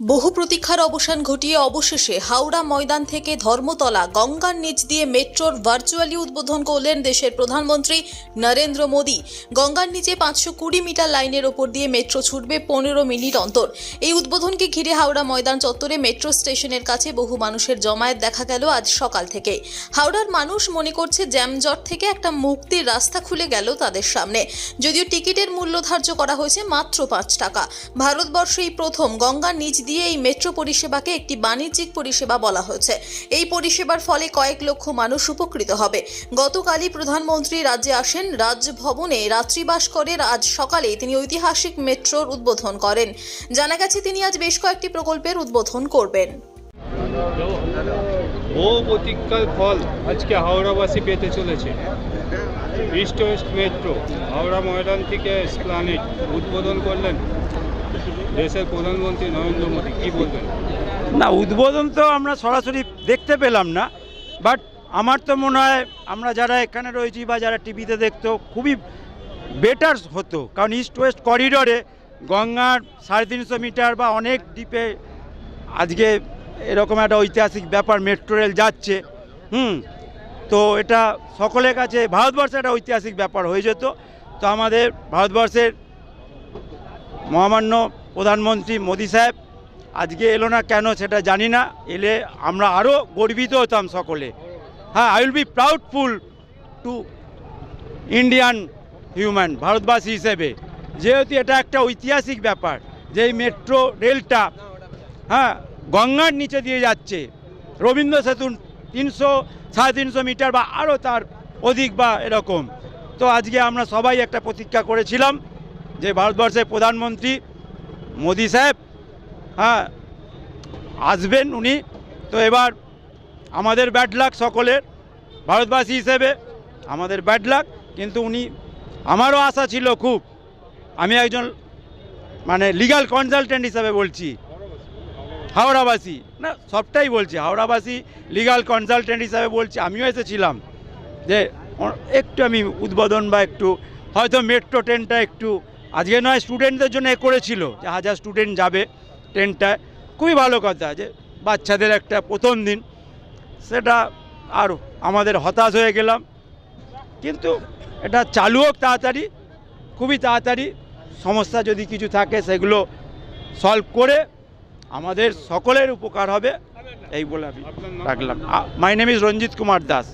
বহু প্রতীক্ষার অবসান ঘটিয়ে অবশেষে হাওড়া ময়দান থেকে ধর্মতলা গঙ্গার নিচ দিয়ে মেট্রোর ভার্চুয়ালি উদ্বোধন করলেন দেশের প্রধানমন্ত্রী নরেন্দ্র মোদী। গঙ্গার নিচে 520 মিটার লাইনের ওপর দিয়ে মেট্রো ছুটবে 15 মিনিট অন্তর। এই উদ্বোধনকে ঘিরে হাওড়া ময়দান চত্বরে মেট্রো স্টেশনের কাছে বহু মানুষের জমায়েত দেখা গেল আজ সকাল থেকে। হাওড়ার মানুষ মনে করছে জ্যামজট থেকে একটা মুক্তির রাস্তা খুলে গেল তাদের সামনে। যদিও টিকিটের মূল্য ধার্য করা হয়েছে মাত্র 5 টাকা। ভারতবর্ষেই প্রথম গঙ্গার নিচ দিয়ে এই মেট্রো পরিষেবাকে একটি বাণিজ্যিক পরিষেবা বলা হয়েছে। এই পরিষেবার ফলে কয়েক লক্ষ মানুষ উপকৃত হবে। গতকালই প্রধানমন্ত্রী রাজ্যে আসেন, রাজভবনে রাত্রিবাস করে আজ সকালে তিনি ঐতিহাসিক মেট্রোর উদ্বোধন করেন। জানা গেছে তিনি আজ বেশ কয়েকটি প্রকল্পের উদ্বোধন করবেন। বহু প্রতীক্ষার ফল আজকে হাওড়াবাসী পেতে চলেছে। East West metro Howrah Maidan থেকে এসপ্ল্যানেড উদ্বোধন করলেন দেশের প্রধানমন্ত্রী নরেন্দ্র মোদী। কী বলবেন? না, উদ্বোধন তো আমরা সরাসরি দেখতে পেলাম না, বাট আমার তো মনে হয় আমরা যারা এখানে রয়েছি বা যারা টিভিতে দেখতো খুবই বেটার হতো, কারণ ইস্ট ওয়েস্ট করিডোরে গঙ্গার 350 মিটার বা অনেক ডিপে আজকে এরকম একটা ঐতিহাসিক ব্যাপার মেট্রো রেল যাচ্ছে। তো এটা সকলের কাছে ভারতবর্ষে একটা ঐতিহাসিক ব্যাপার হয়ে যেত। তো আমাদের ভারতবর্ষের মহামান্য প্রধানমন্ত্রী মোদী সাহেব আজকে এলো না কেন সেটা জানি না, এলে আমরা আরও গর্বিত হতাম সকলে। হ্যাঁ, I will be proudful to Indian human, ভারতবাসী হিসেবে, যেহেতু এটা একটা ঐতিহাসিক ব্যাপার যে এই মেট্রো রেলটা গঙ্গার নিচে দিয়ে যাচ্ছে। রবীন্দ্র সেতু 300-350 মিটার বা আরও তার অধিক বা এরকম। তো আজকে আমরা সবাই একটা প্রতীক্ষা করেছিলাম যে ভারতবর্ষের প্রধানমন্ত্রী মোদী সাহেব আসবেন উনি। তো এবার আমাদের ব্যাড লাক, সকলের ভারতবাসী হিসেবে আমাদের ব্যাড লাক, কিন্তু উনি, আমারও আশা ছিল খুব, আমি একজন লিগ্যাল কনসালটেন্ট হিসাবে বলছি, হাওড়াবাসী না সবটাই বলছি, হাওড়াবাসী লিগ্যাল কনসালটেন্ট হিসাবে বলছি, আমিও এসেছিলাম যে একটু আমি উদ্বোধন বা একটু হয়তো মেট্রো ট্রেনটা একটু আজকে নয় স্টুডেন্টদের জন্য করেছিল যে 1000 স্টুডেন্ট যাবে ট্রেনটায়, খুবই ভালো কথা যে বাচ্চাদের একটা প্রথম দিন, সেটা আর আমাদের হতাশ হয়ে গেলাম। কিন্তু এটা চালু হোক তাড়াতাড়ি, খুবই তাড়াতাড়ি, সমস্যা যদি কিছু থাকে সেগুলো সলভ করে আমাদের সকলের উপকার হবে, এই বলে আমি রাখলাম। My name is Ranjit Kumar Das.